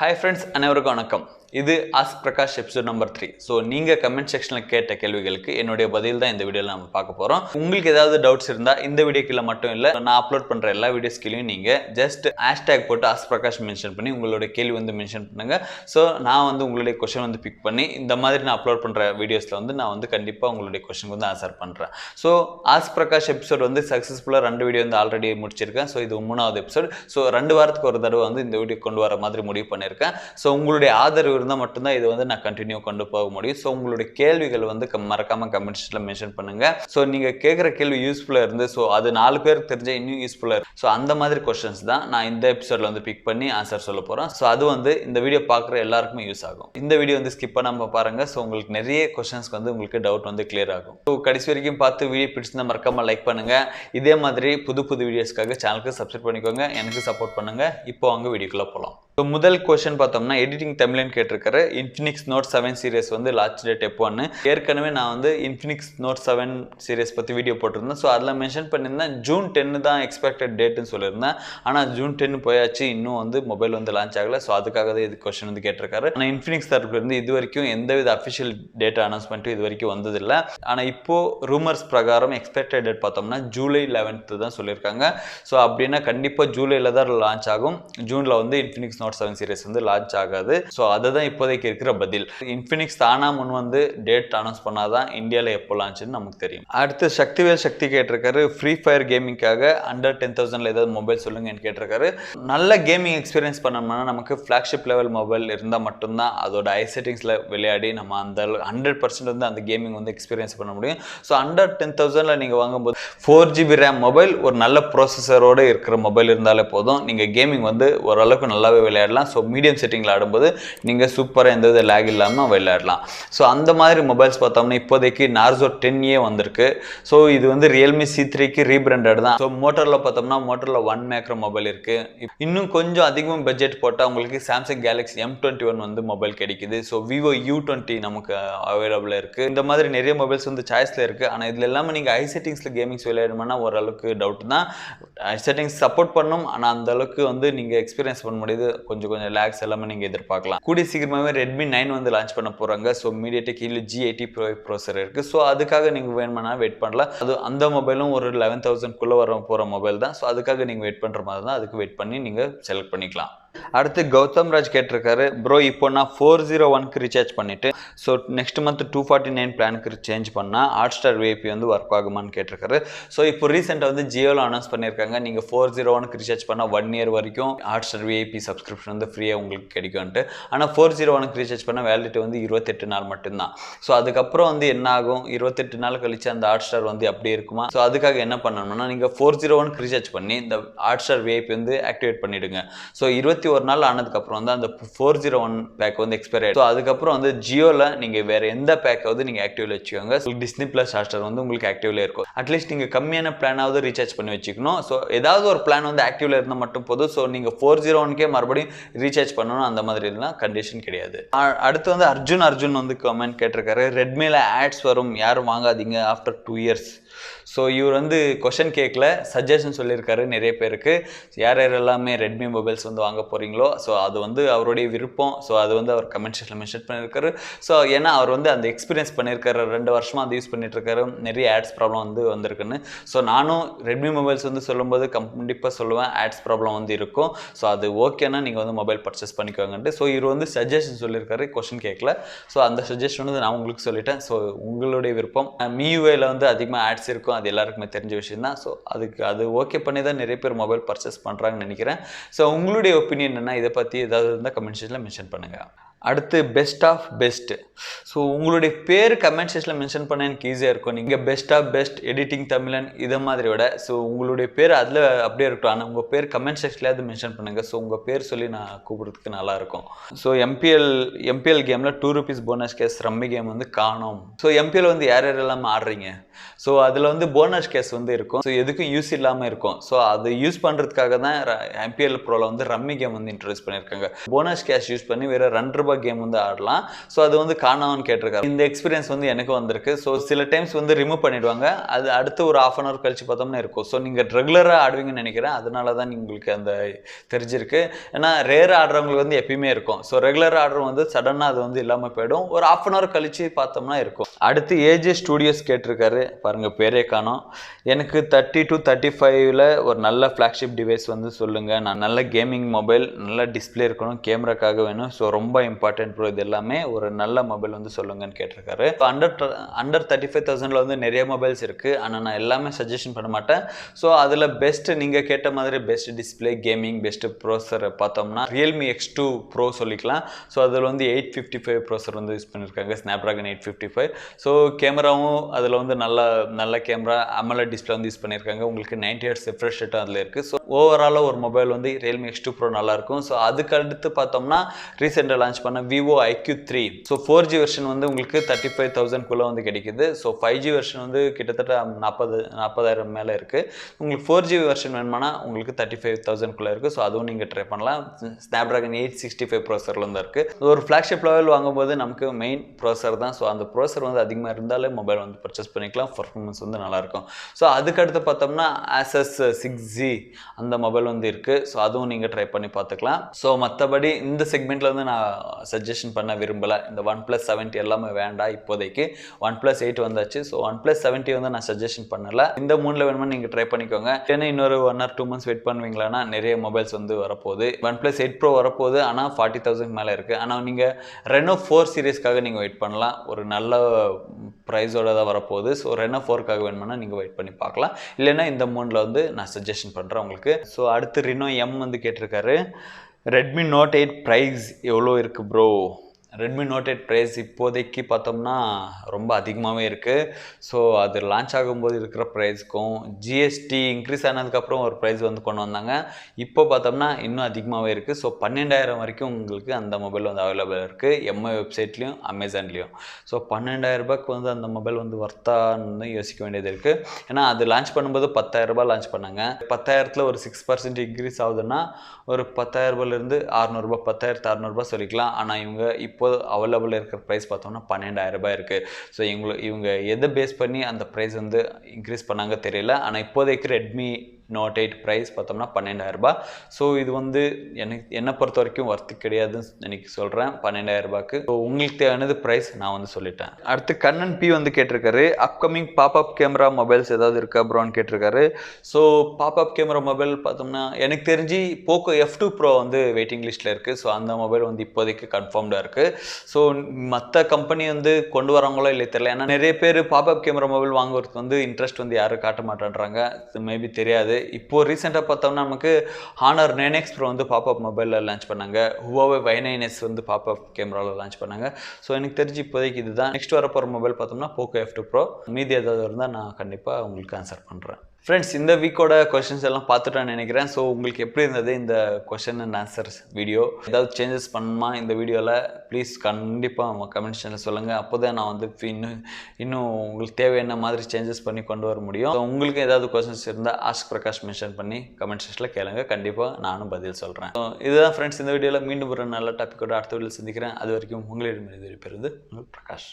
Hi friends, அனைவருக்கும் வணக்கம். இது Askprakash episode number 3. ஸோ நீங்கள் கமெண்ட் செக்ஷனில் கேட்ட கேள்விகளுக்கு என்னுடைய பதில் தான் இந்த வீடியோவில் நம்ம பார்க்க போகிறோம். உங்களுக்கு ஏதாவது டவுட்ஸ் இருந்தால் இந்த வீடியோ கீழே மட்டும் இல்லை, நான் அப்லோட் பண்ணுற எல்லா வீடியோஸ் கீழேயும் நீங்கள் ஜஸ்ட் ஹேஷ்டேக் போட்டு Askprakash மென்ஷன் பண்ணி உங்களுடைய கேள்வி மென்ஷன் பண்ணுங்கள். ஸோ நான் உங்களுடைய கொஷின் பிக் பண்ணி இந்த மாதிரி நான் அப்லோட் பண்ணுற வீடியோஸில் நான் கண்டிப்பாக உங்களுடைய கொஷனுக்கு ஆன்சர் பண்ணுறேன். ஸோ Askprakash எபிசோட் சக்ஸஸ்ஃபுல்லாக 2 வீடியோ ஆல்ரெடி முடிச்சிருக்கேன். ஸோ இது 3வது எபிசோட். ஸோ 2 வாரத்துக்கு ஒரு தடவை இந்த வீடியோ கொண்டு வர மாதிரி முடிவு பண்ணியிருக்கேன். ஸோ உங்களுடைய ஆதரவு இருந்தால் மட்டும்தான் இது நான் கண்டினியூ கொண்டு போக முடியும். ஸோ உங்களுடைய கேள்விகள் மறக்காம கமெண்ட்ஸ்ல மென்ஷன் பண்ணுங்க. ஸோ நீங்க கேட்குற கேள்வி யூஸ்ஃபுல்லா இருந்து ஸோ அது 4 பேருக்கு தெரிஞ்ச இன்னும் யூஸ்ஃபுல்லா இருக்கு. ஸோ அந்த மாதிரி கொஸ்டின்ஸ் தான் நான் இந்த எபிசோட்ல பிக் பண்ணி ஆன்சர் சொல்ல போறேன். ஸோ அது இந்த வீடியோ பார்க்குற எல்லாருக்குமே யூஸ் ஆகும். இந்த வீடியோ ஸ்கிப் பண்ணாம பாருங்க. ஸோ உங்களுக்கு நிறைய கொஸ்டின்ஸ்க்கு உங்களுக்கு டவுட் கிளியர் ஆகும். ஸோ கடைசி வரைக்கும் பார்த்து வீடியோ பிடிச்சிருந்தா மறக்காம லைக் பண்ணுங்க. இதே மாதிரி புது வீடியோஸ்க்காக சேனலுக்கு சப்ஸ்கிரைப் பண்ணிக்கோங்க. எனக்கு சப்போர்ட் பண்ணுங்க. இப்போ வாங்க வீடியோக்குள்ள போகலாம். ஸோ முதல் கொஸ்டின் பார்த்தோம்னா எடிட்டிங் தமிழ்னு கேட்டிருக்காரு. Infinix Note 7 series launch date எப்போன்னு. ஏற்கனவே நான் Infinix Note 7 சீரிஸ் பற்றி வீடியோ போட்டிருந்தேன். ஸோ அதில் மென்ஷன் பண்ணியிருந்தேன் June 10 தான் எக்ஸ்பெக்டட் டேட்டுன்னு சொல்லியிருந்தேன். ஆனால் June 10 போயாச்சு, இன்னும் மொபைல் லான்ச் ஆகலை. ஸோ அதுக்காக தான் இது கொஸ்டின் கேட்டிருக்காரு. ஆனால் Infinix தரப்புலேருந்து இது வரைக்கும் எந்தவித அஃபிஷியல் டேட் அனௌன்ஸ்மெண்ட்டும் இது வரைக்கும் வந்ததில்லை. ஆனால் இப்போ ரூமர்ஸ் பிரகாரம் எக்ஸ்பெக்டட் டேட் பார்த்தோம்னா July 11 தான் சொல்லியிருக்காங்க. ஸோ அப்படின்னா கண்டிப்பாக ஜூலையில் தான் லான்ச் ஆகும். ஜூனில் Infinix Note 7 சீரிஸ் லான்ச் ஆகாது. ஸோ அதை தான் இப்போதைக்கு இருக்கிற பதில். Infinix தானா முன் டேட் அனௌன்ஸ் பண்ணாதான் இந்தியாவில் எப்போ லான்ச்னு நமக்கு தெரியும். அடுத்து சக்தி கேட்டிருக்காரு. ஃப்ரீ ஃபயர் கேமிங்காக அண்டர் 10,000 ஏதாவது மொபைல் சொல்லுங்கன்னு கேட்டிருக்காரு. நல்ல கேமிங் எக்ஸ்பீரியன்ஸ் பண்ணோம்னா நமக்கு ஃபிளாக்ஷிப் லெவல் மொபைல் இருந்தால் மட்டும்தான் அதோட ஐ செட்டிங்ஸில் விளையாடி நம்ம அந்த 100% அந்த கேமிங் எக்ஸ்பீரியன்ஸ் பண்ண முடியும். ஸோ அண்டர் 10,000 நீங்கள் வாங்கும்போது 4GB RAM மொபைல் ஒரு நல்ல ப்ராசஸரோடு இருக்கிற மொபைல் இருந்தாலே போதும். நீங்கள் கேமிங் ஓரளவுக்கு நல்லாவே விளையாடலாம். ஸோ மீடியம் செட்டிங்கில் ஆடும்போது நீங்கள் சூப்பராக எந்த வித லேக் இல்லாமல் விளையாடலாம். ஸோ அந்த மாதிரி மொபைல்ஸ் பார்த்தோம்னா இப்போதைக்கு நார்சோ 10A வந்திருக்கு. ஸோ இது ரியல்மி C3க்கு ரீபிராண்டட் தான். ஸோ மோட்டரில் பார்த்தோம்னா மோட்டரில் 1 மேக்ரோ மொபைல் இருக்குது. இன்னும் கொஞ்சம் அதிகமாக பட்ஜெட் போட்டால் உங்களுக்கு சாம்சங் கேலக்ஸி M21 மொபைல் கிடைக்குது. ஸோ விவோ U20 நமக்கு அவைலபிளாக இருக்குது. இந்த மாதிரி நிறைய மொபைல்ஸ் சாய்ஸில் இருக்குது. ஆனால் இதில் எல்லாமே நீங்கள் ஐ செட்டிங்ஸில் கேமிங்ஸ் விளையாடணும்னா ஓரளவுக்கு டவுட் தான். ஐ செட்டிங்ஸ் சப்போர்ட் பண்ணும், ஆனால் அந்த அளவுக்கு நீங்கள் எக்ஸ்பீரியன்ஸ் பண்ண முடியுது. கொஞ்சம் லேக்ஸ் எல்லாமே நீங்கள் எதிர்பார்க்கலாம். கூடிய சீக்கிரமாகவே Redmi 9 லான்ச் பண்ண போகிறாங்க. ஸோ மீடியாடெக் G80 ப்ரோசர் இருக்குது. ஸோ அதுக்காக நீங்கள் வேணும்னா வெயிட் பண்ணலாம். அந்த மொபைலும் ஒரு 11,000 வர போகிற மொபைல் தான். ஸோ அதுக்காக நீங்கள் வெயிட் பண்ணுற மாதிரி தான். அதுக்கு வெயிட் பண்ணி நீங்கள் செலக்ட் பண்ணிக்கலாம். அடுத்து கௌதம் ராஜ் கேட்டிருக்காரு. ப்ரோ இப்போ நான் 401க்கு ரீசார்ஜ் பண்ணிவிட்டு ஸோ நெக்ஸ்ட் மந்த் 249 பிளானுக்கு சேஞ்ச் பண்ணால் ஹாட்ஸ்டார் VIP ஒர்க் ஆகுமான்னு கேட்டிருக்காரு. ஸோ இப்போ ரீசெண்டாக ஜியோவில் அனௌன்ஸ் பண்ணியிருக்காங்க. நீங்கள் 401க்கு ரீசார்ஜ் பண்ணால் 1 இயர் வரைக்கும் ஹாட்ஸ்டார் VIP சப்ஸ்கிரிப்ஷன் ஃப்ரீயாக உங்களுக்கு கிடைக்கும்ட்டு. ஆனால் 401க்கு ரீசார்ஜ் பண்ணால் வேலிடிட்டி 28 நாள் மட்டும்தான். ஸோ அதுக்கப்புறம் என்ன ஆகும், 28 நாள் கழிச்சு அந்த ஹாட்ஸ்டார் அப்படியே இருக்குமா? ஸோ அதுக்காக என்ன பண்ணணும்னா நீங்கள் 401க்கு ரீசார்ஜ் பண்ணி இந்த ஹாட்ஸ்டார் VIP ஆக்டிவேட் பண்ணிவிடுங்க. ஸோ 21 நாள் ஆனதுக்கப்புறம் அந்த 401 பேக் எக்ஸ்பைர் ஆகிடும். ஸோ அதுக்கப்புறம் ஜியோவில் நீங்கள் வேறு எந்த பேக்காவது நீங்கள் ஆக்டிவில் வச்சுக்கோங்க. டிஸ்னி ப்ளஸ் ஹாட்ஸ்டார் உங்களுக்கு ஆக்டிவில் இருக்கும். அட்லீஸ்ட் நீங்கள் கம்மியான பிளானாவது ரீசார்ஜ் பண்ணி வச்சுக்கணும். ஸோ ஏதாவது ஒரு பிளான் ஆக்டிவில் இருந்தால் மட்டும் போதும். ஸோ நீங்கள் 401க்கே மறுபடியும் ரீசார்ஜ் பண்ணணும் அந்த மாதிரி எல்லாம் கண்டிஷன் கிடையாது. அடுத்து அர்ஜுன் கமெண்ட் கேட்டிருக்காரு. ரெட்மியில் ஆட்ஸ் வரும், யாரும் வாங்காதீங்க ஆஃப்டர் 2 இயர்ஸ். ஸோ இவர் கொஷன் கேட்கல, சஜஷன் சொல்லியிருக்காரு நிறைய பேருக்கு. யார் எல்லாமே ரெட்மி மொபைல்ஸ் வாங்க போகிறீங்களோ ஸோ அது அவருடைய விருப்பம். ஸோ அது அவர் கமெண்ட் செக்ஷனில் மென்ஷன் பண்ணியிருக்காரு. ஸோ ஏன்னா அவர் அந்த எக்ஸ்பீரியன்ஸ் பண்ணியிருக்காரு. 2 வருஷமாக அது யூஸ் பண்ணிட்டு இருக்காரு. நிறைய ஆட்ஸ் ப்ராப்ளம் வந்திருக்குன்னு. ஸோ நானும் ரெட்மி மொபைல்ஸ் சொல்லும்போது கண்டிப்பாக சொல்லுவேன் ஆட்ஸ் ப்ராப்ளம் இருக்கும். ஸோ அது ஓகேனா நீங்கள் மொபைல் பர்ச்சேஸ் பண்ணிக்கோங்கன்ட்டு. ஸோ இவர் சஜஷன் சொல்லியிருக்காரு, கொஷின் கேட்கல. ஸோ அந்த சஜஷன் நான் உங்களுக்கு சொல்லிட்டேன். ஸோ உங்களுடைய விருப்பம். MIUIயில் அதிகமாக ஆட்ஸ் இருக்கும், அது எல்லாருக்குமே தெரிஞ்ச விஷயம் தான். ஸோ அது ஓகே பண்ணி தான் நிறைய பேர் மொபைல் பர்ச்சேஸ் பண்ணுறாங்கன்னு நினைக்கிறேன். ஸோ உங்களுடைய ஒப்பீனியன் என்ன, இதை பற்றி ஏதாவது இருந்தால் கமெண்ட் செக்ஷனில் மென்ஷன் பண்ணுங்கள். அடுத்து பெஸ்ட் ஆஃப் பெஸ்ட். ஸோ உங்களுடைய பேர் கமெண்ட் செக்ஷனில் மென்ஷன் பண்ண எனக்கு ஈஸியாக இருக்கும். நீங்கள் பெஸ்ட் ஆஃப் பெஸ்ட், எடிட்டிங் தமிழன் இதை மாதிரி விட ஸோ உங்களுடைய பேர் அதில் அப்படியே இருக்கட்டும். ஆனால் உங்கள் பேர் கமெண்ட் செக்ஷன்லேயே அது மென்ஷன் பண்ணுங்கள். ஸோ உங்கள் பேர் சொல்லி நான் கூப்பிட்றதுக்கு நல்லாயிருக்கும். ஸோ MPL கேமில் 2 rupees bonus cash rummy game காணோம். ஸோ MPL யார் யாரெல்லாம் ஆடுறீங்க? ஸோ அதில் போனஸ் கேஸ் இருக்கும். ஸோ எதுக்கும் யூஸ் இல்லாமல் இருக்கும். ஸோ அது யூஸ் பண்ணுறதுக்காக தான் MPL ப்ரோவில் ரம்மி கேம் இன்ட்ரடியூஸ் பண்ணியிருக்காங்க. போனஸ் கேஷ் யூஸ் பண்ணி வேறு 2 ரூபாய் ரூபாய் கேம் வந்து ஆடலாம். ஸோ அது வந்து காணாமன்னு கேட்டிருக்காரு. இந்த எக்ஸ்பீரியன்ஸ் வந்து எனக்கு வந்திருக்கு. ஸோ சில டைம்ஸ் வந்து ரிமூவ் பண்ணிடுவாங்க. அது அடுத்து ஒரு ½ hour கழிச்சு பார்த்தோம்னா இருக்கும். ஸோ நீங்கள் ரெகுலராக ஆடுவீங்கன்னு நினைக்கிறேன். அதனால தான் உங்களுக்கு அந்த தெரிஞ்சிருக்கு. ஏன்னா ரேர் ஆடுறவங்களுக்கு வந்து எப்பயுமே இருக்கும். ஸோ ரெகுலர் ஆர்டர் வந்து சடனாக அது வந்து இல்லாமல் போயிடும். ஒரு ½ hour கழிச்சு பார்த்தோம்னா இருக்கும். அடுத்து ஏஜே ஸ்டூடியோஸ் கேட்டிருக்காரு. பாருங்க பேரே காணோம். எனக்கு 30 to 35ல ஒரு நல்ல ஃப்ளாக்ஷிப் டிவைஸ் வந்து சொல்லுங்க. நான் நல்ல கேமிங் மொபைல், நல்ல டிஸ்பிளே இருக்கணும், கேமராக்காக வேணும். ஸோ ரொம்ப இம்பார்ட்டன்ட் ப்ரோ. இது எல்லாமே ஒரு நல்ல மொபைல் வந்து சொல்லுங்கன்னு கேட்டிருக்காரு. அண்டர் 35,000ல வந்து நிறைய மொபைல்ஸ் இருக்கு. ஆனால் நான் எல்லாமே சஜஷன் பண்ண மாட்டேன். ஸோ அதில் பெஸ்ட் நீங்கள் கேட்ட மாதிரி பெஸ்ட் டிஸ்பிளே, கேமிங், பெஸ்ட் ப்ரோசர் பார்த்தோம்னா Realme X2 Pro சொல்லிக்கலாம். ஸோ அதில் வந்து 855 ப்ரோசர் வந்து யூஸ் பண்ணியிருக்காங்க, Snapdragon 855. ஸோ கேமராவும் அதில் வந்து நல்ல கேமரா, AMOLED டிஸ்பிளே வந்து யூஸ் பண்ணியிருக்காங்க. உங்களுக்கு 90 Hz ரிஃப்ரெஷ் ரேட்டும் அதில் இருக்குது. ஸோ ஓவராலாக ஒரு மொபைல் வந்து Realme X2 Pro நல்லாயிருக்கும். ஸோ அதுக்கு அடுத்து பார்த்தோம்னா ரீசெண்டாக லான்ச் பண்ண Vivo IQ3. So 4G version வந்து உங்களுக்கு 35,000 வந்து கிடைக்குது. ஸோ 5G வெர்ஷன் வந்து கிட்டத்தட்ட 40,000 மேலே இருக்குது. உங்களுக்கு 4G வெர்ஷன் வேணுமானா உங்களுக்கு 35,000 இருக்குது. ஸோ அதுவும் நீங்கள் ட்ரை பண்ணலாம். Snapdragon 865 ப்ரோசரில் வந்து இருக்குது. ஒரு ஃப்ளாக்ஷிப் லெவல் வாங்கும்போது நமக்கு மெயின் ப்ரோசர் தான். ஸோ அந்த ப்ரோசர் வந்து அதிகமாக இருந்தாலே மொபைல் வந்து பர்ச்சேஸ் பண்ணிக்கலாம். பர்ஃபார்மன்ஸ் வந்து நல்லாயிருக்கும். ஸோ அதுக்கடுத்து பார்த்தோம்னா Asus 6Z அந்த மொபைல் வந்து இருக்குது. ஸோ அதுவும் நீங்கள் ட்ரை பண்ணி பார்த்துக்கலாம். ஸோ மற்றபடி இந்த செக்மெண்ட்டில் வந்து நான் சஜஷன் பண்ண விரும்பலை. இந்த OnePlus 70 எல்லாமே வேண்டாம் இப்போதைக்கு. OnePlus 8 வந்தாச்சு. ஸோ OnePlus 70 வந்து நான் சஜஷன் பண்ணலை. இந்த மூணில் வேணுமா நீங்கள் ட்ரை பண்ணிக்கோங்க. ஏன்னா இன்னொரு 1 or 2 months வெயிட் பண்ணுவீங்களான்னா நிறைய மொபைல்ஸ் வந்து வரப்போகுது. OnePlus 8 Pro வரப்போகுது. ஆனால் 40,000 மேலே இருக்குது. ஆனால் நீங்கள் Reno 4 சீரீஸ்க்காக நீங்கள் வெயிட் பண்ணலாம். ஒரு நல்ல ப்ரைஸோட தான் வரப்போகுது. ஸோ Reno 4க்காக வேணும்னா நீங்கள் வெயிட் பண்ணி பார்க்கலாம். இல்லைன்னா இந்த மூணில் வந்து நான் சஜஷன் பண்ணுறேன் உங்களுக்கு. ஸோ அடுத்து Reno M வந்து கேட்டிருக்காரு. Redmi Note 8 ப்ரைஸ் எவ்வளோ இருக்குது ப்ரோ? Redmi Note 8 ப்ரைஸ் இப்போதைக்கு பார்த்தோம்னா ரொம்ப அதிகமாகவே இருக்குது. ஸோ அது லான்ச் ஆகும்போது இருக்கிற ப்ரைஸ்க்கும் ஜிஎஸ்டி இன்க்ரீஸ் ஆனதுக்கப்புறம் ஒரு ப்ரைஸ் வந்து கொண்டு வந்தாங்க. இப்போ பார்த்தோம்னா இன்னும் அதிகமாகவே இருக்குது. ஸோ 12,000 வரைக்கும் உங்களுக்கு அந்த மொபைல் வந்து அவைலபிள் இருக்குது. எம்ஐ வெப்சைட்லேயும் அமேசான்லேயும். ஸோ 12,000 வந்து அந்த மொபைல் வந்து வர்த்தான்னு யோசிக்க வேண்டியது இருக்குது. ஏன்னா அது லான்ச் பண்ணும்போது 10,000 லான்ச் பண்ணாங்க. 10,000ல் ஒரு 6% இன்க்ரீஸ் ஆகுதுன்னா ஒரு 10,000லேருந்து 600, 10,600 சொல்லிக்கலாம். ஆனால் இவங்க இப்போ அவைலபிள் இருக்கிற ப்ரைஸ் பார்த்தோம்னா 12,000 இருக்குது. ஸோ இவங்க எதை பேஸ் பண்ணி அந்த ப்ரைஸ் வந்து இன்க்ரீஸ் பண்ணாங்க தெரியல. ஆனால் இப்போதைக்கு Redmi Note 8 ப்ரைஸ் பார்த்தோம்னா 12,000. ஸோ இது வந்து என்னை பொறுத்த வரைக்கும் வர்த்து கிடையாதுன்னு எனக்கு சொல்கிறேன் 12,000. ஸோ உங்களுக்கு தேவையானது ப்ரைஸ் நான் வந்து சொல்லிட்டேன். அடுத்து கண்ணன் பி வந்து கேட்டிருக்காரு. அப்கமிங் பாப்அப் கேமரா மொபைல்ஸ் ஏதாவது இருக்கா ப்ரோன்னு கேட்டிருக்காரு. ஸோ பாப்அப் கேமரா மொபைல் பார்த்தோம்னா எனக்கு தெரிஞ்சு Poco F2 Pro வந்து வெயிட்டிங் லிஸ்ட்டில் இருக்குது. ஸோ அந்த மொபைல் வந்து இப்போதைக்கு கன்ஃபார்ம்டாக இருக்குது. ஸோ மற்ற கம்பெனி வந்து கொண்டு வராங்களோ இல்லை தெரியல. ஏன்னா நிறைய பேர் பாப்அப் கேமரா மொபைல் வாங்குறதுக்கு வந்து இன்ட்ரெஸ்ட் வந்து யாரும் காட்ட மாட்டேன்றாங்க. மேபி தெரியாது. இப்போ ரீசெண்டாக பார்த்தோம்னா நமக்கு Honor 9X Pro வந்து பாப்அப் மொபைலில் லான்ச் பண்ணாங்க. Huawei Y9S வந்து பாப்அப் கேமராவில் லான்ச் பண்ணாங்க. ஸோ எனக்கு தெரிஞ்சு இப்போதைக்கு இதுதான். நெக்ஸ்ட் வரப்போகிற மொபைல் பார்த்தோம்னா Poco F2 Pro. மீதி ஏதாவது இருந்தால் நான் கண்டிப்பாக உங்களுக்கு ஆன்சர் பண்ணுறேன். ஃப்ரெண்ட்ஸ், இந்த வீக்கோட கொஷின்ஸ் எல்லாம் பார்த்துட்டேன்னு நினைக்கிறேன். ஸோ உங்களுக்கு எப்படி இருந்தது இந்த கொஷின் அண்ட் ஆன்சர்ஸ் வீடியோ? ஏதாவது சேஞ்சஸ் பண்ணுமா இந்த வீடியோவில்? ப்ளீஸ் கண்டிப்பாக உங்கள் கமெண்ட் செக்ஷனில் சொல்லுங்கள். அப்போ தான் நான் வந்து இன்னும் உங்களுக்கு தேவையான மாதிரி சேஞ்சஸ் பண்ணி கொண்டு வர முடியும். ஸோ உங்களுக்கு ஏதாவது கொஷின்ஸ் இருந்தால் Askprakash மென்ஷன் பண்ணி கமெண்ட் செக்ஷனில் கேளுங்க. கண்டிப்பாக நானும் பதில் சொல்கிறேன். ஸோ இதுதான் ஃப்ரெண்ட்ஸ் இந்த வீடியோவில். மீண்டும் ஒரு நல்ல டாப்பிக்கோட அடுத்த வீடியோவில் சந்திக்கிறேன். அது வரைக்கும் உங்களிடம் பெறுவது பிரகாஷ்.